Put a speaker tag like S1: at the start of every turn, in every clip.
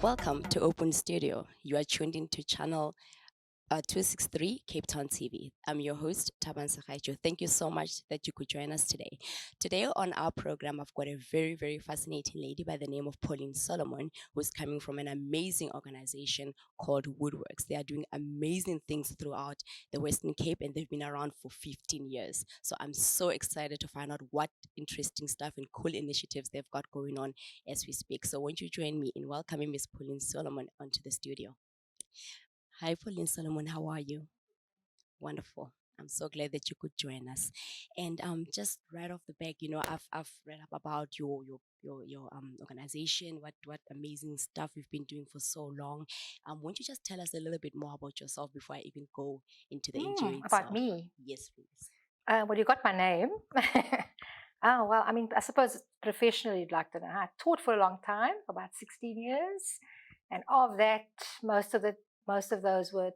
S1: Welcome to Open Studio. You are tuned into channel 263 Cape Town TV. I'm your host, Taban Sakaicho. Thank you so much that you could join us today. Today on our program, I've got a very, very fascinating lady by the name of Paulene Solomon, who's coming from an amazing organization called Wordworks. They are doing amazing things throughout the Western Cape, and they've been around for 15 years. So I'm so excited to find out what interesting stuff and cool initiatives they've got going on as we speak. So won't you join me in welcoming Miss Paulene Solomon onto the studio? Hi, Pauline Solomon. How are you? Wonderful. I'm so glad that you could join us. And just right off the back, I've read up about your organization, what amazing stuff you've been doing for so long. Won't you just tell us a little bit more about yourself before I even go into the NGO itself?
S2: About me?
S1: Yes, please.
S2: Well, you got my name. Oh, well, I mean, I suppose professionally you'd like to know. I taught for a long time, about 16 years. And of that, most of those were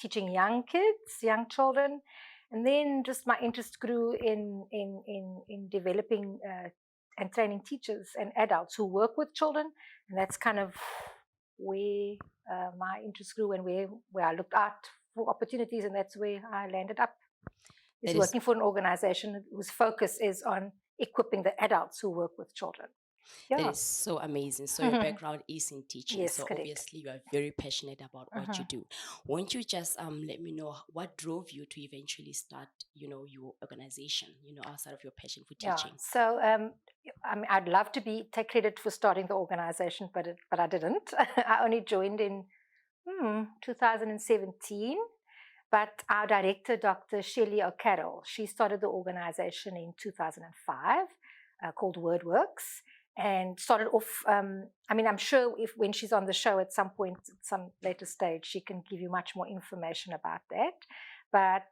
S2: teaching young kids, young children. And then just my interest grew in developing and training teachers and adults who work with children. And that's kind of where my interest grew and where I looked out for opportunities. And that's where I landed up. Is working for an organization whose focus is on equipping the adults who work with children.
S1: Yeah. That is so amazing. So your background is in teaching.
S2: Yes,
S1: so
S2: correct.
S1: Obviously you are very passionate about what you do. Won't you just let me know what drove you to eventually start, your organization, outside of your passion for teaching?
S2: Yeah. So I mean, I'd love to take credit for starting the organization, but I didn't. I only joined in 2017. But our director, Dr. Shelley O'Carroll, she started the organization in 2005 called Wordworks, and started off, I mean, I'm sure when she's on the show at some point, at some later stage, she can give you much more information about that. But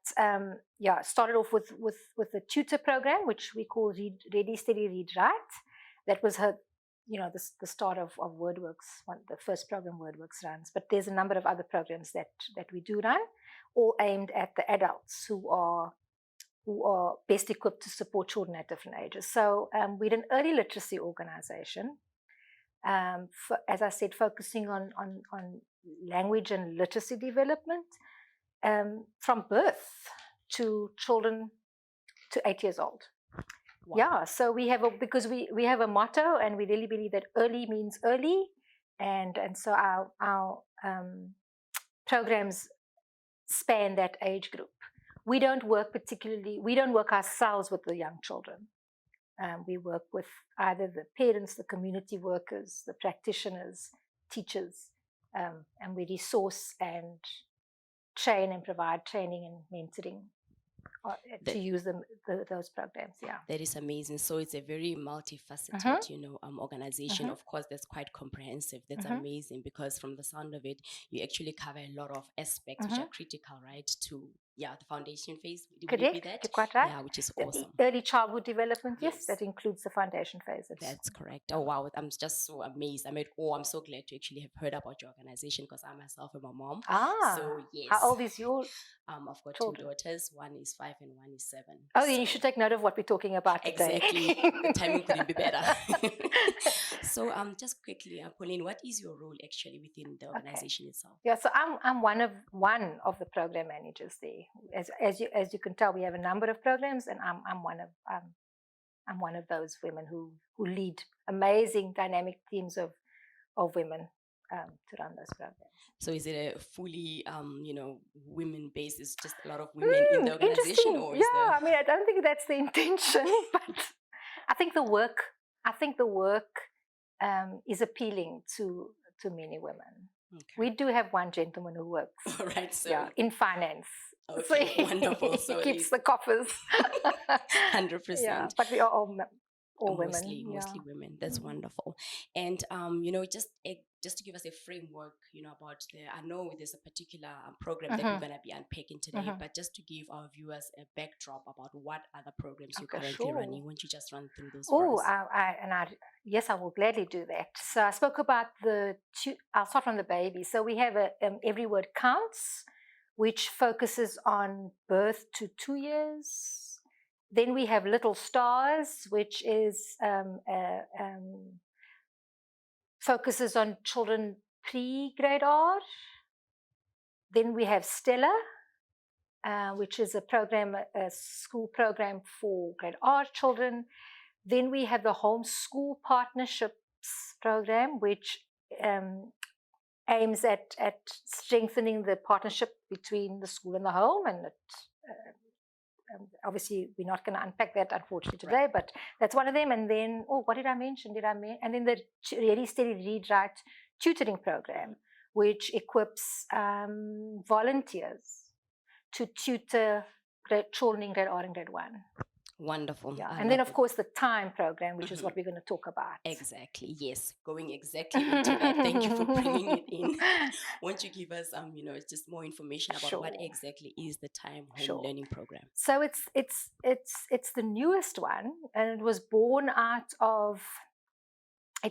S2: started off with the tutor program, which we call Ready, Steady, Read, Write. That was her, the start of Wordworks, the first program Wordworks runs. But there's a number of other programs that we do run, all aimed at the adults who are best equipped to support children at different ages. So we're an early literacy organization, as I said, focusing on language and literacy development from birth to children to 8 years old. Wow. Yeah, so we have because we have a motto, and we really believe that early means early, and so our programs span that age group. We don't work ourselves with the young children. We work with either the parents, the community workers, the practitioners, teachers, and we resource and train and provide training and mentoring to use those programs. Yeah,
S1: that is amazing. So it's a very multifaceted, organization. Of course, that's quite comprehensive. That's amazing, because from the sound of it, you actually cover a lot of aspects which are critical, right? To the foundation phase.
S2: Correct. You're quite right.
S1: Yeah, which is awesome.
S2: Early childhood development. Yes, that includes the foundation phases.
S1: That's correct. Oh wow, I'm just so amazed. I'm so glad to actually have heard about your organization, because I myself am a mom.
S2: So yes. How old is your
S1: I've got
S2: children?
S1: 2 daughters. One is 5 and one is 7.
S2: Oh, then you should take note of what we're talking about today.
S1: Exactly. The timing couldn't be better. So just quickly, Pauline, what is your role actually within the organization itself?
S2: Yeah, so I'm one of the program managers there. As you can tell, we have a number of programs, and I'm one of those women who lead amazing dynamic teams of women to run those programs.
S1: So is it a fully women based? Is just a lot of women in the organization, or
S2: I mean, I don't think that's the intention, but I think the work is appealing to many women. Okay. We do have one gentleman who works in finance.
S1: Okay,
S2: so
S1: wonderful. So
S2: he keeps the coffers.
S1: 100%.
S2: Yeah, but we are all women.
S1: Mostly women. That's wonderful. And just to give us a framework, about I know there's a particular program that we're going to be unpacking today, but just to give our viewers a backdrop about what other programs you're currently running, won't you just run through those?
S2: Yes, I will gladly do that. So I spoke about I'll start from the baby. So we have Every Word Counts, which focuses on birth to 2 years. Then we have Little Stars, which is focuses on children pre-grade R. Then we have Stella, which is a school program for grade R children. Then we have the Homeschool Partnerships program, which aims at strengthening the partnership between the school and the home. And obviously, we're not going to unpack that, unfortunately, today, but that's one of them. And then, what did I mention? And then the Ready, Steady, Read, Write tutoring program, which equips volunteers to tutor children in grade R and grade 1.
S1: Wonderful.
S2: Yeah. And then, of course, the time program, which is what we're going to talk about.
S1: Exactly. Yes. Going exactly into that. Thank you for bringing it in. Won't you give us, just more information about what exactly is the time home learning program?
S2: So it's the newest one, and it was born out of a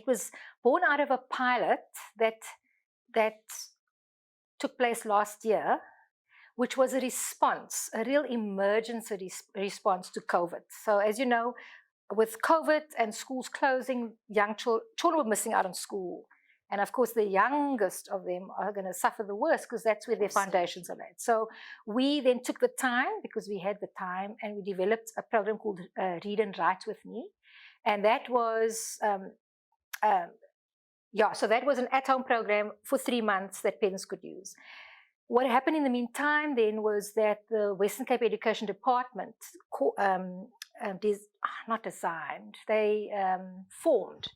S2: pilot that took place last year, which was a real emergency response to COVID. So as you know, with COVID and schools closing, young children were missing out on school. And of course, the youngest of them are going to suffer the worst because that's where their foundations are laid. So we then took the time, because we had the time, and we developed a program called Read and Write with Me. And that was, so that was an at-home program for 3 months that parents could use. What happened in the meantime then was that the Western Cape Education Department they formed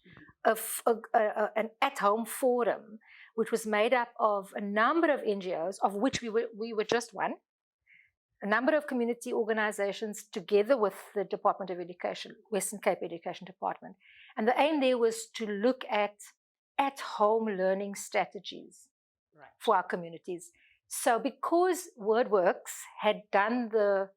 S2: an at-home forum, which was made up of a number of NGOs, of which we were just one, a number of community organizations together with the Department of Education, Western Cape Education Department. And the aim there was to look at home learning strategies for our communities. So because Wordworks had done the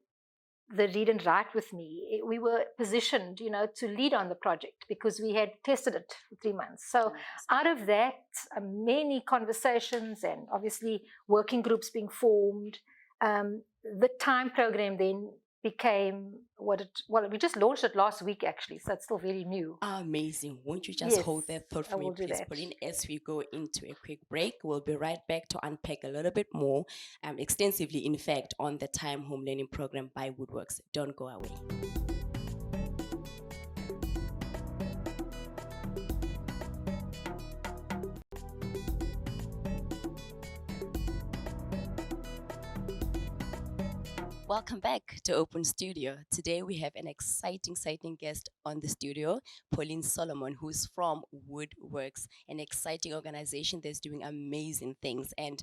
S2: Read and Write with Me, we were positioned, to lead on the project because we had tested it for 3 months. So out of that, many conversations and obviously working groups being formed, the time program then became we just launched it last week, actually, so it's still very new.
S1: Amazing. Won't you just hold that thought for me, please, Pauline, as we go into a quick break? We'll be right back to unpack a little bit more, extensively, in fact, on the Time Home Learning Program by Wordworks. Don't go away. Welcome back to Open Studio. Today we have an exciting guest on the studio, Paulene Solomon, who's from Wordworks, an exciting organization that's doing amazing things. And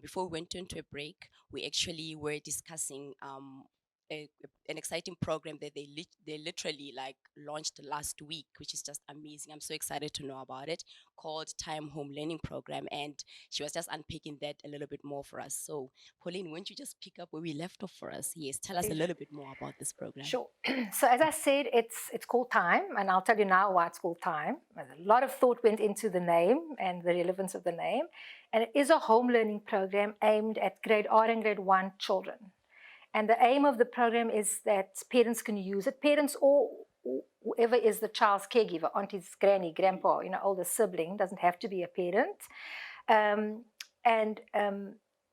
S1: before we went into a break, we actually were discussing an exciting program that they literally launched last week, which is just amazing. I'm so excited to know about it, called Time Home Learning Program, and she was just unpicking that a little bit more for us. So Pauline, won't you just pick up where we left off for us? Yes, tell us a little bit more about this program.
S2: Sure. So as I said, it's called Time, and I'll tell you now why it's called Time. A lot of thought went into the name and the relevance of the name, and it is a home learning program aimed at grade R and grade 1 children. And the aim of the program is that parents can use it. Parents or whoever is the child's caregiver, aunties, granny, grandpa, older sibling, doesn't have to be a parent.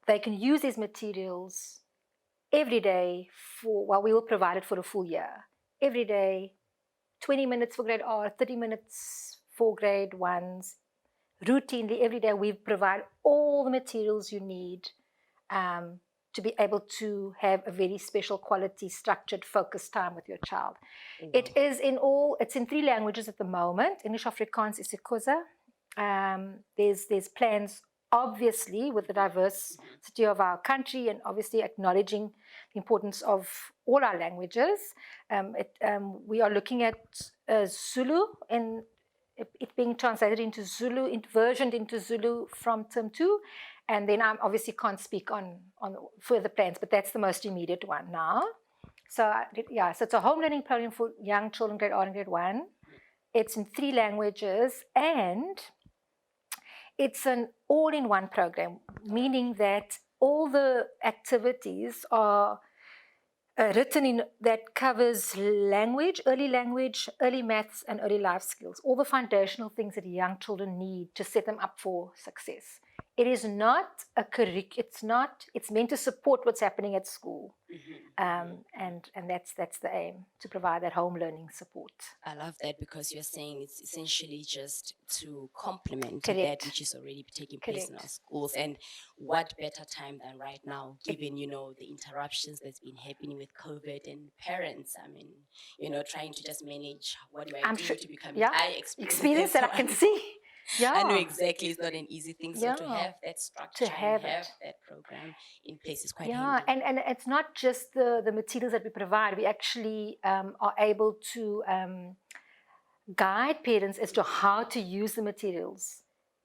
S2: They can use these materials every day we will provide it for a full year. Every day, 20 minutes for grade R, 30 minutes for grade 1s. Routinely, every day, we provide all the materials you need to be able to have a very special quality, structured, focused time with your child. Mm-hmm. It's in 3 languages at the moment. English, Afrikaans, isiXhosa. There's plans, obviously, with the diversity of our country and obviously acknowledging the importance of all our languages. We are looking at Zulu and it being translated into Zulu, versioned into Zulu from term 2. And then I obviously can't speak on further plans, but that's the most immediate one now. So it's a home learning program for young children, grade R and grade 1. It's in 3 languages, and it's an all-in-one program, meaning that all the activities are written in that covers language, early maths, and early life skills, all the foundational things that young children need to set them up for success. It is not a it's meant to support what's happening at school. And that's the aim, to provide that home learning support.
S1: I love that, because you're saying it's essentially just to complement
S2: Correct.
S1: that which is already taking place in our schools. And what better time than right now, given, the interruptions that's been happening with COVID, and parents, trying to just manage what do I do to become I
S2: experience that I can see. Yeah.
S1: I know exactly, it's not an easy thing. So to have that structure, to have that program in place is quite handy.
S2: And it's not just the materials that we provide. We actually are able to guide parents as to how to use the materials.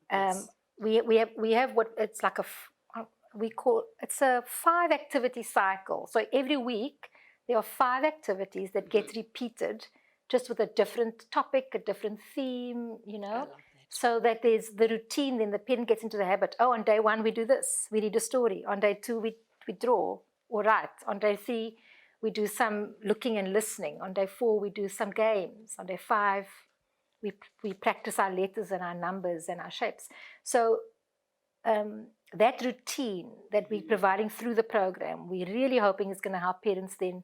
S2: Yes. We have what it's like it's a 5-activity cycle. So every week there are 5 activities that get repeated, just with a different topic, a different theme, so that there's the routine. Then the parent gets into the habit. Oh, on day 1 we do this, we read a story. On day 2 we draw or write. On day 3 we do some looking and listening. On day 4 we do some games. On day 5 we practice our letters and our numbers and our shapes. So that routine that we're providing through the program, we're really hoping is going to help parents then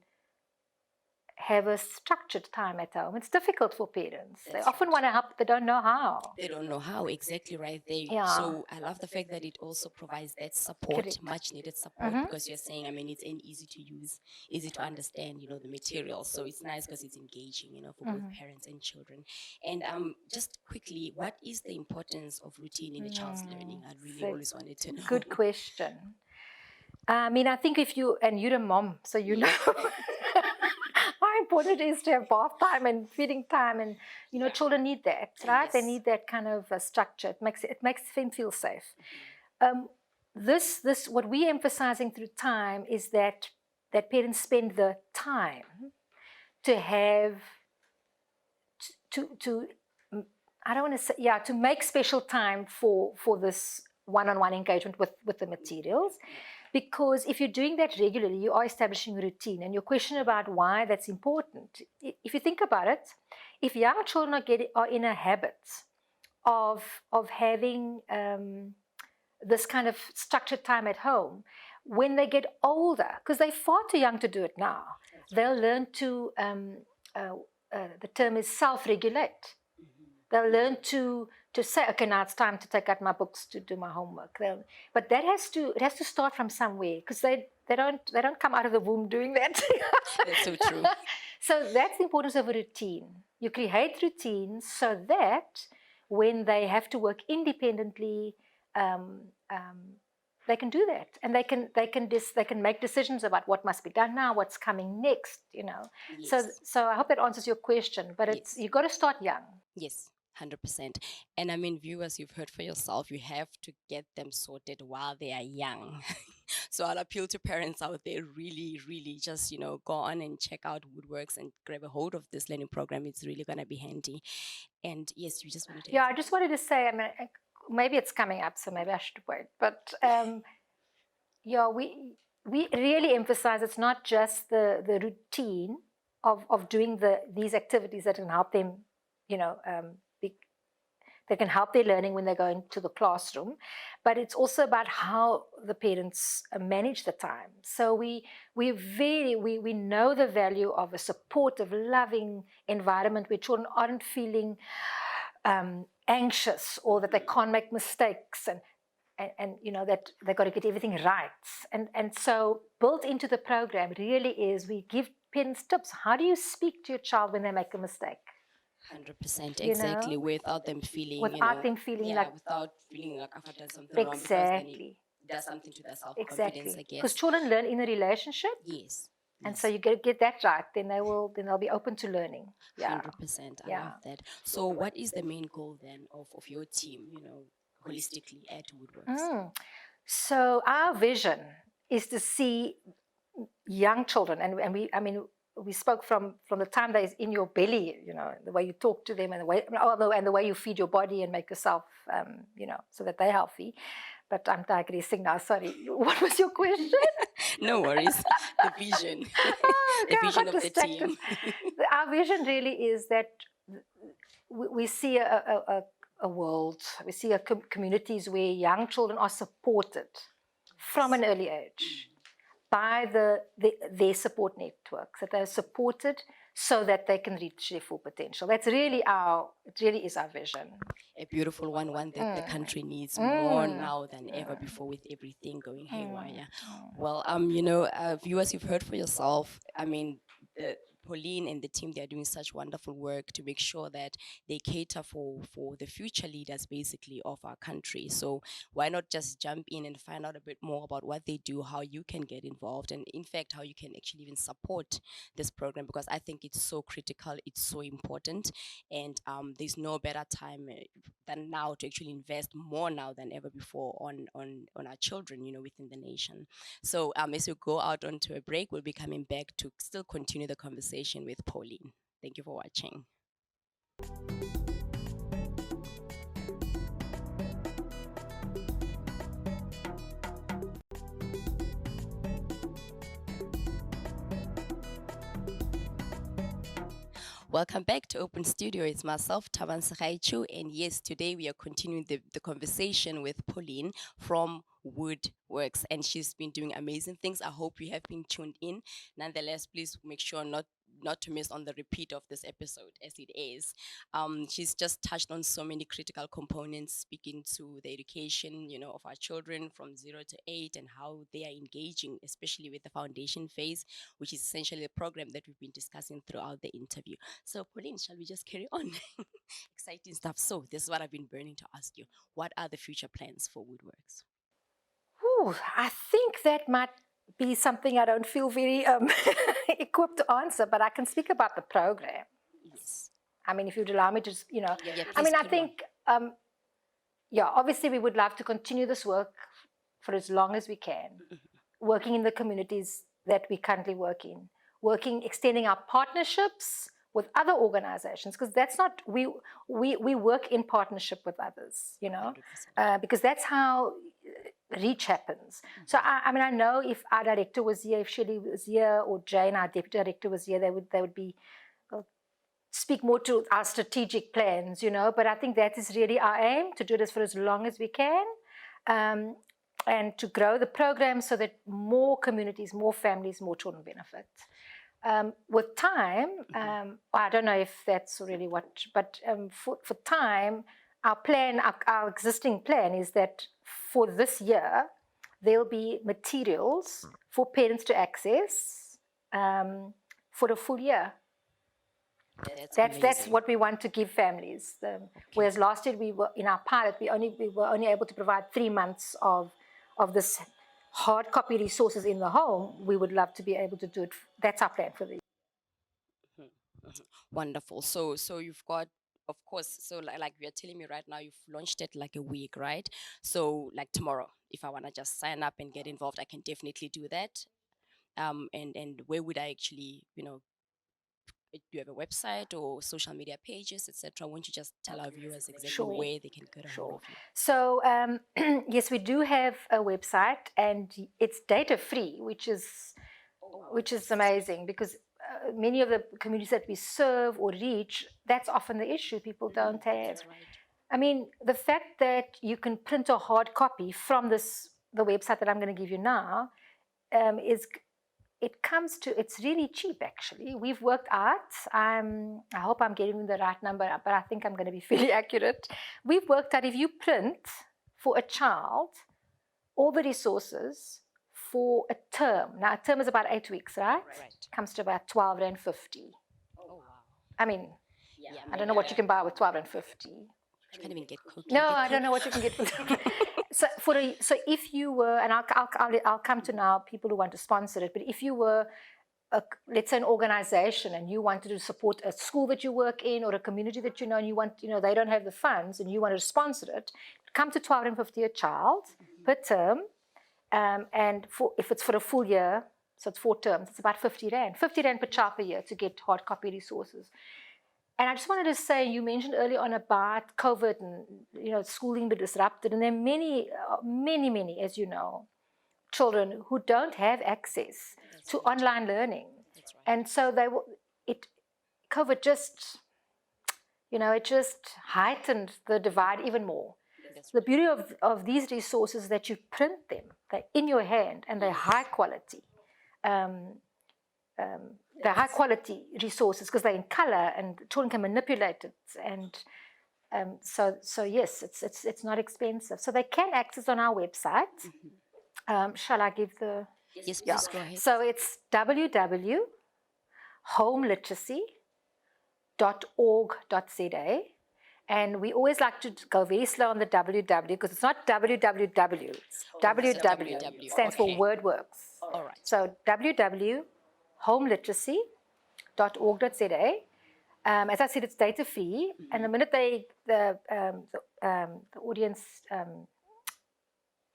S2: have a structured time at home. It's difficult for parents. They often want to help, they don't know how.
S1: They don't know how, exactly right there. Yeah. So I love the fact that it also provides that support, much needed support, because you're saying, it's easy to use, easy to understand, the material. So it's nice because it's engaging, for both parents and children. And just quickly, what is the importance of routine in a child's learning? I really always wanted to know.
S2: Good question. I think you're a mom, so you know. How important it is to have bath time and feeding time, and children need that, right? Yes. They need that kind of structure. It makes them feel safe. This what we're emphasizing through time is that parents spend the time to have to I don't want to say to make special time for this one-on-one engagement with the materials. Because if you're doing that regularly, you are establishing a routine. And your question about why that's important, if you think about it, if young children are in a habit of having this kind of structured time at home, when they get older, because they're far too young to do it now, they'll learn to, the term is self-regulate. They'll learn to say, okay, now it's time to take out my books to do my homework. But it has to start from somewhere, because they don't come out of the womb doing that.
S1: That's so true.
S2: So that's the importance of a routine. You create routines so that when they have to work independently, they can do that, and they can make decisions about what must be done now, what's coming next. Yes. So I hope that answers your question. But you've got to start young.
S1: Yes. 100%. And viewers, you've heard for yourself, you have to get them sorted while they are young. So I'll appeal to parents out there, really, really just, go on and check out Wordworks and grab a hold of this learning program. It's really going to be handy. And yes, you just wanted to...
S2: Yeah, I just wanted to say, maybe it's coming up, so maybe I should wait. But we really emphasize it's not just the routine of doing these activities that can help them, they can help their learning when they go into the classroom, but it's also about how the parents manage the time. So we know the value of a supportive, loving environment where children aren't feeling anxious, or that they can't make mistakes, and that they've got to get everything right. And so built into the program really is, we give parents tips. How do you speak to your child when they make a mistake?
S1: 100%, exactly, without them feeling like
S2: without feeling like
S1: I've done something wrong, because then it does something to their self-confidence, I guess.
S2: Because children learn in a relationship.
S1: Yes.
S2: And so you get that right, then they'll be open to learning.
S1: 100%. I love that. So what is the main goal then of your team, holistically at Wordworks?
S2: So our vision is to see young children, and we spoke from the time they're in your belly, the way you talk to them, and the way you feed your body and make yourself, so that they're healthy. But I'm digressing now. Sorry. What was your question?
S1: No worries. The vision,
S2: Oh,
S1: the
S2: okay, I
S1: vision
S2: got
S1: of the
S2: distracted.
S1: team.
S2: Our vision really is that we see a world, we see communities where young children are supported from an early age by their support networks, that they're supported so that they can reach their full potential. That's really it really is our vision.
S1: A beautiful one that the
S2: Mm.
S1: country needs more
S2: Mm.
S1: now than ever before, with everything going haywire.
S2: Mm.
S1: Well, viewers, you've heard for yourself. I mean, the Pauline and the team, they're doing such wonderful work to make sure that they cater for the future leaders, basically, of our country. So why not just jump in and find out a bit more about what they do, how you can get involved, and in fact, how you can actually even support this program, because I think it's so critical, it's so important, and there's no better time than now to actually invest more now than ever before on our children, within the nation. So as we go out onto a break, we'll be coming back to still continue the conversation with Pauline. Thank you for watching. Welcome back to Open Studio. It's myself, Taban Sakaichu, and yes, today we are continuing the conversation with Pauline from Wordworks, and she's been doing amazing things. I hope you have been tuned in. Nonetheless, please make sure not to miss on the repeat of this episode as it is. She's just touched on so many critical components, speaking to the education, of our children from 0 to 8, and how they are engaging, especially with the foundation phase, which is essentially the program that we've been discussing throughout the interview. So, Pauline, shall we just carry on? Exciting stuff. So, this is what I've been burning to ask you. What are the future plans for Woodworks?
S2: Ooh, I think that might be something I don't feel very equipped to answer, but I can speak about the program.
S1: Yes.
S2: I mean, if you'd allow me to,
S1: Yeah,
S2: I
S1: please
S2: mean, I
S1: carry on.
S2: think, obviously we would love to continue this work for as long as we can, working in the communities that we currently work in, extending our partnerships with other organizations, because that's not, we work in partnership with others,
S1: 100%.
S2: because that's how reach happens. So I mean, I know if our director was here, if Shelley was here, or Jane, our deputy director, was here, they would be speak more to our strategic plans, but I think that is really our aim, to do this for as long as we can, and to grow the program so that more communities, more families, more children benefit. With time, I don't know if that's really what, but for time, our plan, our existing plan is that for this year, there'll be materials for parents to access for a full year. That's what we want to give families. Whereas last year we were in our pilot, we were only able to provide 3 months of this hard copy resources in the home. We would love to be able to do it. That's our plan for the year.
S1: Wonderful. So you've got, of course, so like you're telling me right now, you've launched it like a week, right? So like tomorrow, if I want to just sign up and get involved, I can definitely do that. And where would I actually, do you have a website or social media pages, etc.? Won't you just tell our viewers exactly where they can get a hold of you?
S2: So yes, we do have a website, and it's data free, which is amazing, because many of the communities that we serve or reach, that's often the issue. People don't have.
S1: That's right.
S2: I mean, the fact that you can print a hard copy from the website that I'm going to give you now, it's really cheap, actually. We've worked out, I hope I'm getting the right number, but I think I'm going to be fairly accurate. We've worked out, if you print for a child all the resources for a term, now a term is about 8 weeks, right? Comes to about 12 Rand 50.
S1: Oh, wow.
S2: I mean, I don't know what you can buy with 12 Rand 50.
S1: I can't even get cookies.
S2: No, I don't know what you can get with. So if you were, and I'll come to now people who want to sponsor it, but if you were, let's say, an organization, and you wanted to support a school that you work in, or a community that and you want, they don't have the funds, and you wanted to sponsor it, come to 12.50 a child per term, and if it's for a full year, so it's 4 terms, it's about 50 Rand per child per year to get hard copy resources. And I just wanted to say, you mentioned earlier on about COVID and, schooling being disrupted. And there are many, as you know, children who don't have access
S1: That's
S2: to
S1: right.
S2: online learning.
S1: That's right.
S2: And so COVID just, it just heightened the divide even more.
S1: That's
S2: The
S1: right.
S2: beauty of these resources is that you print them, they're in your hand, and they're high quality. They're high quality resources because they're in color and children can manipulate it. And so yes, it's not expensive. So they can access on our website. Shall I give the?
S1: Yes,
S2: Yeah.
S1: please go ahead.
S2: So it's www.homeliteracy.org.za. And we always like to go very slow on the www because it's not www. It's www.
S1: WW,
S2: Stands for
S1: okay.
S2: Wordworks.
S1: All right.
S2: So www.homeliteracy.org.za. As I said, it's data free, and the minute the audience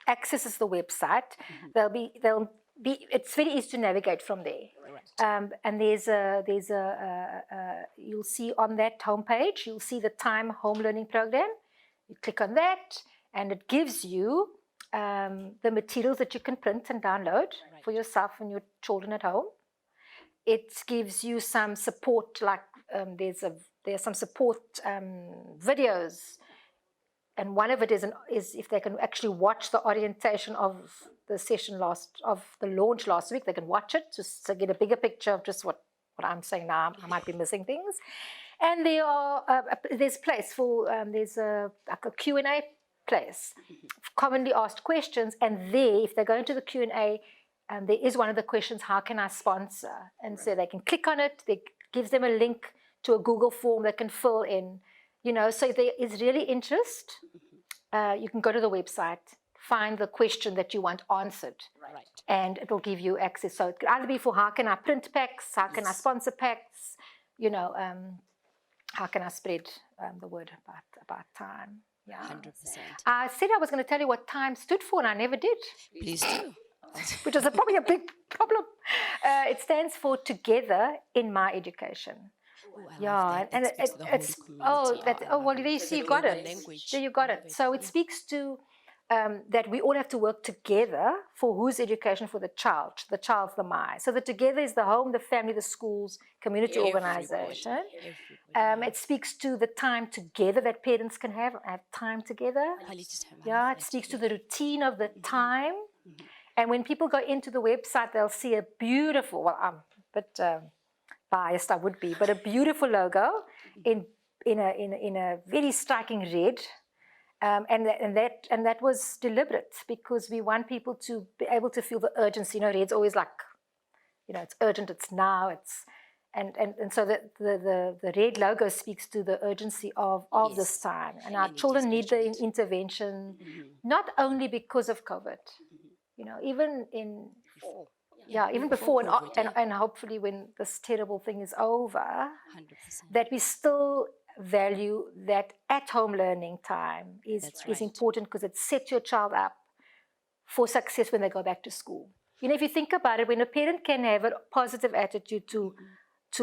S2: accesses the website, it's very easy to navigate from there.
S1: Right.
S2: And you'll see on that homepage, you'll see the Time Home Learning Program. You click on that, and it gives you the materials that you can print and download for yourself and your children at home. It gives you some support, like there's some support videos, and one of it is if they can actually watch the orientation of the session of the launch last week, they can watch it just to get a bigger picture of just what I'm saying now. I might be missing things. And there's place for there's like a Q&A place, commonly asked questions, and there, if they go into the Q&A, there is one of the questions, how can I sponsor? And so they can click on it. It gives them a link to a Google form they can fill in. So there is really interest. You can go to the website, find the question that you want answered, and it will give you access. So it could either be for how can I print packs, how can I sponsor packs, how can I spread the word about time. Yeah.
S1: 100%.
S2: I said I was going to tell you what time stood for, and I never did.
S1: Please do.
S2: Which is probably a big problem. It stands for Together in My Education.
S1: Yeah, and it's
S2: well, there you see, you got it. There you got it. So it speaks to that we all have to work together for whose education? For the child. The child's the my. So the together is the home, the family, the schools, community organization. It speaks to the time together that parents can have time together. Yeah, it speaks to the routine of the time. And when people go into the website, they'll see a beautiful, well, I'm a bit biased, I would be, but a beautiful logo in a very striking red. And that was deliberate because we want people to be able to feel the urgency. Red's always like, it's urgent, it's now, and so the red logo speaks to the urgency of this time. And our children need the intervention, not only because of COVID, even even before and hopefully when this terrible thing is over, 100%. That we still value that at-home learning time is important because it sets your child up for success when they go back to school. If you think about it, when a parent can have a positive attitude to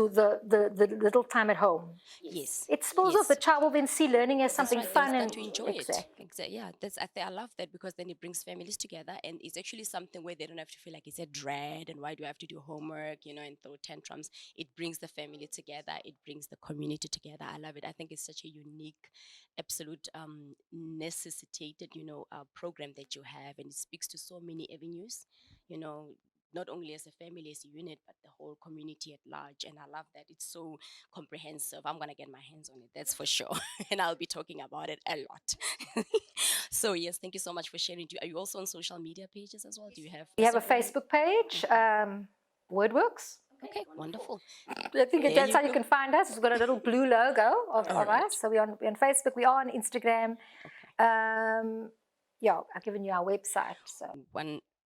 S2: the little time at home, it spills off. The child will then see learning as something fun and
S1: to enjoy it. Exactly. Yeah, I love that because then it brings families together, and it's actually something where they don't have to feel like it's a dread and why do I have to do homework, and throw tantrums. It brings the family together. It brings the community together. I love it. I think it's such a unique, absolute necessitated, program that you have, and it speaks to so many avenues, not only as a family, as a unit, but the whole community at large. And I love that it's so comprehensive. I'm going to get my hands on it, that's for sure. And I'll be talking about it a lot. So, yes, thank you so much for sharing. Are you also on social media pages as well? Do you have?
S2: We have a Facebook page, Wordworks.
S1: Okay, wonderful.
S2: I think that's how you can find us. It's got a little blue logo of us. So we're on Facebook. We are on Instagram. I've given you our website. So.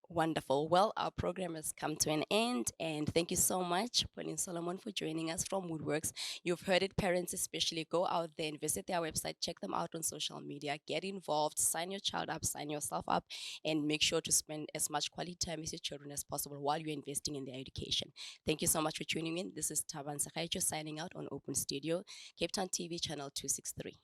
S1: Wonderful. Well, our program has come to an end, and thank you so much, Paulene Solomon, for joining us from Wordworks. You've heard it, parents especially. Go out there and visit their website, check them out on social media, get involved, sign your child up, sign yourself up, and make sure to spend as much quality time with your children as possible while you're investing in their education. Thank you so much for tuning in. This is Taban Sakaicho signing out on Open Studio, Cape Town TV, channel 263.